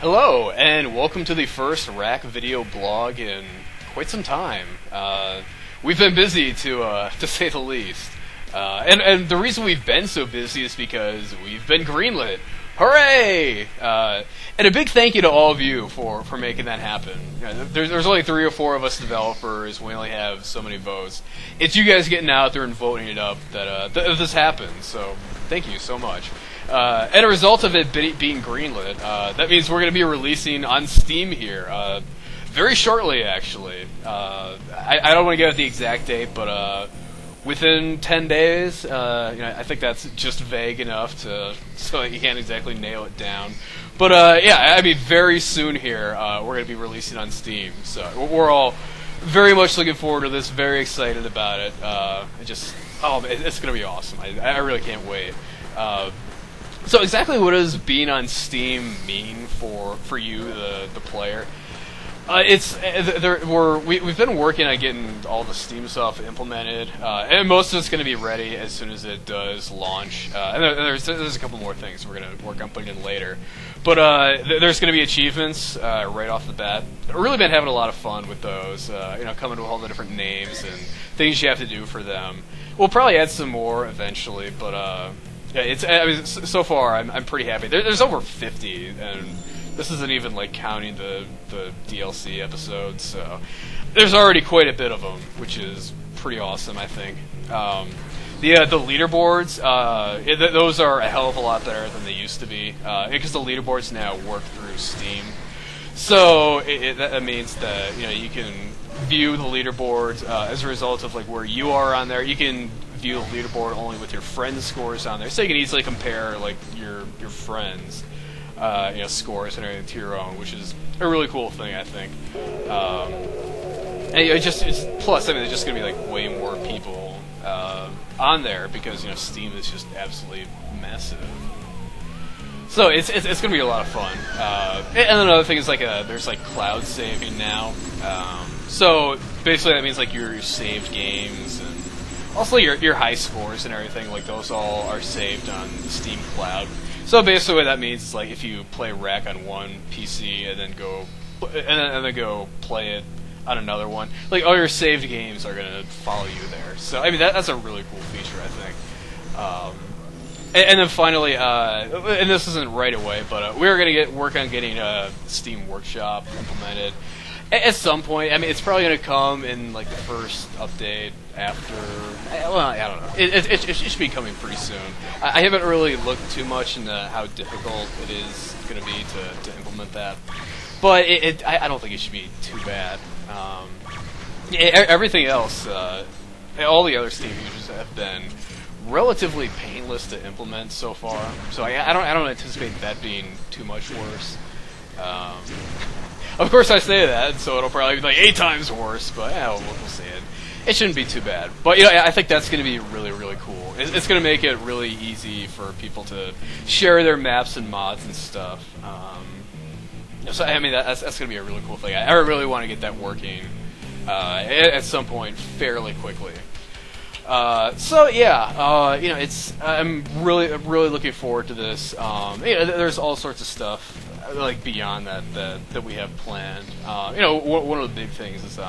Hello, and welcome to the first Wrack video blog in quite some time. We've been busy, to say the least. And the reason we've been so busy is because we've been greenlit. Hooray! And a big thank you to all of you for making that happen. There's only 3 or 4 of us developers. We only have so many votes. It's you guys getting out there and voting it up that this happens. So thank you so much. And a result of it being greenlit, that means we're going to be releasing on Steam here very shortly, actually. I don't want to give out the exact date, but within 10 days. I think that's just vague enough so you can't exactly nail it down. But yeah, I mean, very soon here we're going to be releasing on Steam. So we're all very much looking forward to this. Very excited about it. It's going to be awesome. I really can't wait. So exactly what does being on Steam mean for you, the player? We've been working on getting all the Steam stuff implemented, and most of it's going to be ready as soon as it does launch. And there's a couple more things we're going to work on putting in later. But there's going to be achievements right off the bat. I've really been having a lot of fun with those. Coming to all the different names and things you have to do for them. We'll probably add some more eventually, but so far I'm pretty happy. There's over 50, and this isn't even like counting the DLC episodes, so there's already quite a bit of them, which is pretty awesome, I think. The leaderboards, those are a hell of a lot better than they used to be, because the leaderboards now work through Steam. So that means that you can view the leaderboards as a result of like where you are on there. You can view the leaderboard only with your friends' scores on there, so you can easily compare like your friends' scores and everything to your own, which is a really cool thing, I think. Plus, there's just gonna be like way more people on there because Steam is just absolutely massive. So it's gonna be a lot of fun. And another thing is like there's like cloud saving now. So basically that means like your saved games and also your high scores and everything, like those all are saved on the Steam Cloud. So basically what that means is like if you play Wrack on one PC and then go play it on another one, like all your saved games are gonna follow you there. So I mean that's a really cool feature, I think. And then finally, and this isn't right away, but we're gonna work on getting Steam Workshop implemented at some point. I mean, it's probably gonna come in like the first update after. Well, I don't know. It should be coming pretty soon. I haven't really looked too much into how difficult it is gonna be to implement that, but I don't think it should be too bad. Everything else, all the other Steam features have been relatively painless to implement so far, so I don't anticipate that being too much worse. Of course, I say that, so it'll probably be like 8 times worse, but we'll see it. It shouldn't be too bad. But I think that's going to be really, really cool. It's going to make it really easy for people to share their maps and mods and stuff. So I mean, that's going to be a really cool thing. I really want to get that working at some point fairly quickly. I'm really looking forward to this. There's all sorts of stuff like beyond that we have planned. One of the big things is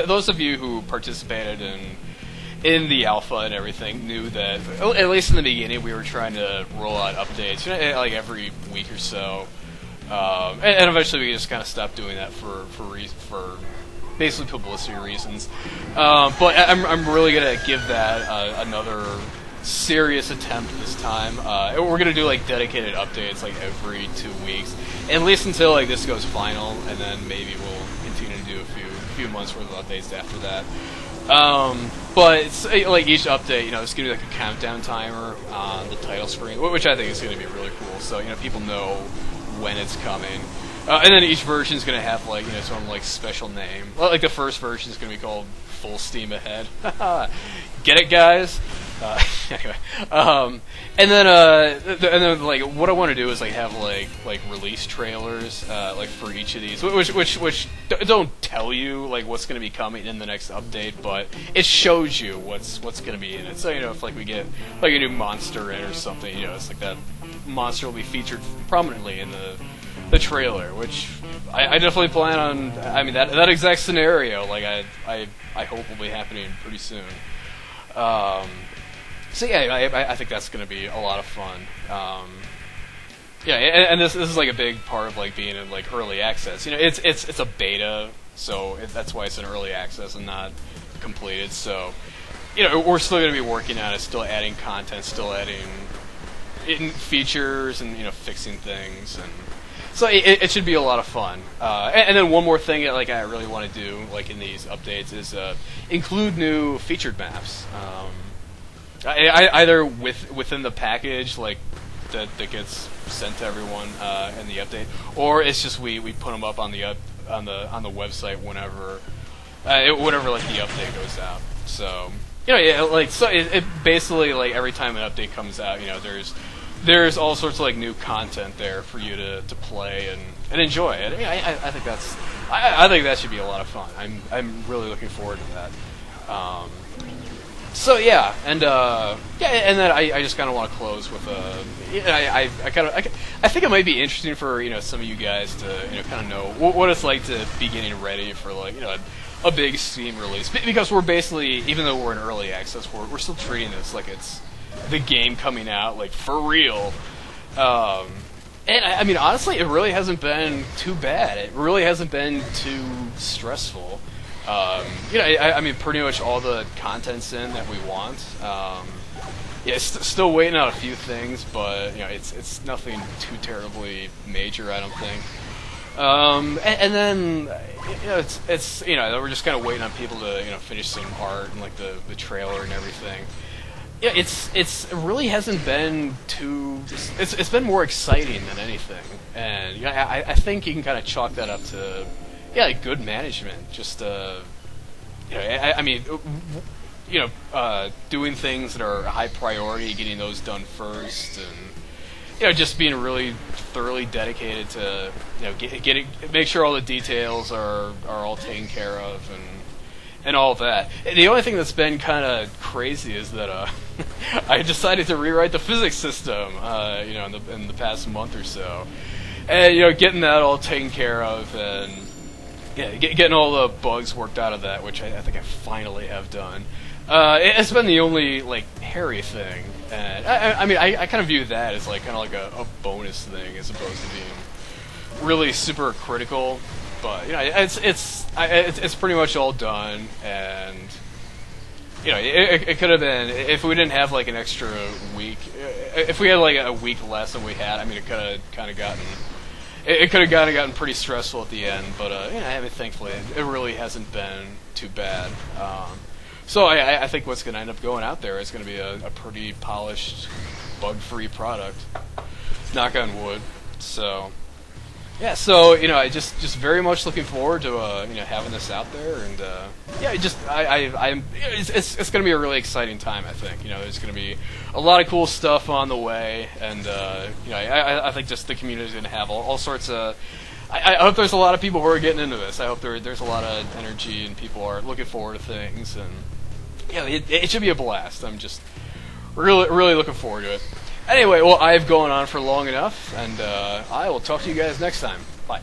those of you who participated in the alpha and everything knew that at least in the beginning we were trying to roll out updates, like every week or so, and eventually we just kind of stopped doing that for basically publicity reasons. But I'm really gonna give that another serious attempt this time. We're gonna do like dedicated updates like every 2 weeks, at least until like this goes final, and then maybe we'll continue to do a few months worth of updates after that. But it's like each update, it's gonna be like a countdown timer on the title screen, which I think is gonna be really cool. So people know when it's coming. And then each version is going to have like its own like special name. Well, like the first version is going to be called Full Steam Ahead. Get it, guys? Anyway, and then like what I want to do is like have like release trailers like for each of these, which don't tell you like what's going to be coming in the next update, but it shows you what's going to be in it. So if like we get like a new monster in or something, it's like that monster will be featured prominently in the trailer, which I definitely plan on. I mean, that exact scenario, like I hope will be happening pretty soon. So yeah, I think that's going to be a lot of fun. Yeah, and this is like a big part of like being in like early access. You know, it's a beta, so that's why it's in early access and not completed. So, you know, we're still going to be working on it, still adding content, still adding in features, and you know, fixing things, and so it should be a lot of fun. And then one more thing that like I really want to do like in these updates is include new featured maps. Either within the package like that gets sent to everyone in the update, or it's just we put them up on the website whenever like the update goes out. So you know, it basically like every time an update comes out, you know, there's all sorts of like new content there for you to play and enjoy. And I think I think that should be a lot of fun. I'm really looking forward to that. So yeah, and then I just kind of want to close with I think it might be interesting for, you know, some of you guys to, you know, kind of know what it's like to be getting ready for like, you know, a big Steam release, because we're basically, even though we're in early access, we're still treating this like it's the game coming out like for real. And I mean, honestly, it really hasn't been too bad. It really hasn't been too stressful. You know, I mean, pretty much all the content's in that we want. Yeah, still waiting on a few things, but you know, it's nothing too terribly major, I don't think. And then you know, it's you know, we're just kind of waiting on people to, you know, finish some art and like the trailer and everything. Yeah, it really hasn't been too. It's been more exciting than anything, and you know, I think you can kind of chalk that up to, yeah, like good management. Just you know, I mean, you know, doing things that are high priority, getting those done first, and you know, just being really thoroughly dedicated to, you know, make sure all the details are all taken care of, and all of that. And the only thing that's been kind of crazy is that I decided to rewrite the physics system, you know, in the past month or so, and you know, getting that all taken care of, and yeah, getting all the bugs worked out of that, which I think I finally have done. It's been the only like hairy thing, and I mean, I kind of view that as like kind of like a bonus thing as opposed to being really super critical. But you know, it's pretty much all done, and you know, it could have been, if we didn't have like an extra week, if we had like a week less than we had. I mean, it could have kind of gotten. It could have gotten pretty stressful at the end, but you know, I mean, thankfully, it really hasn't been too bad. So I think what's going to end up going out there is going to be a pretty polished, bug-free product. Knock on wood. So yeah, so you know, I just very much looking forward to you know, having this out there, and yeah, it's going to be a really exciting time. I think, you know, there's going to be a lot of cool stuff on the way, and you know, I think just the community is going to have all sorts of. I hope there's a lot of people who are getting into this. I hope there's a lot of energy and people are looking forward to things, and yeah, it should be a blast. I'm just really looking forward to it. Anyway, well, I've gone on for long enough, and I will talk to you guys next time. Bye.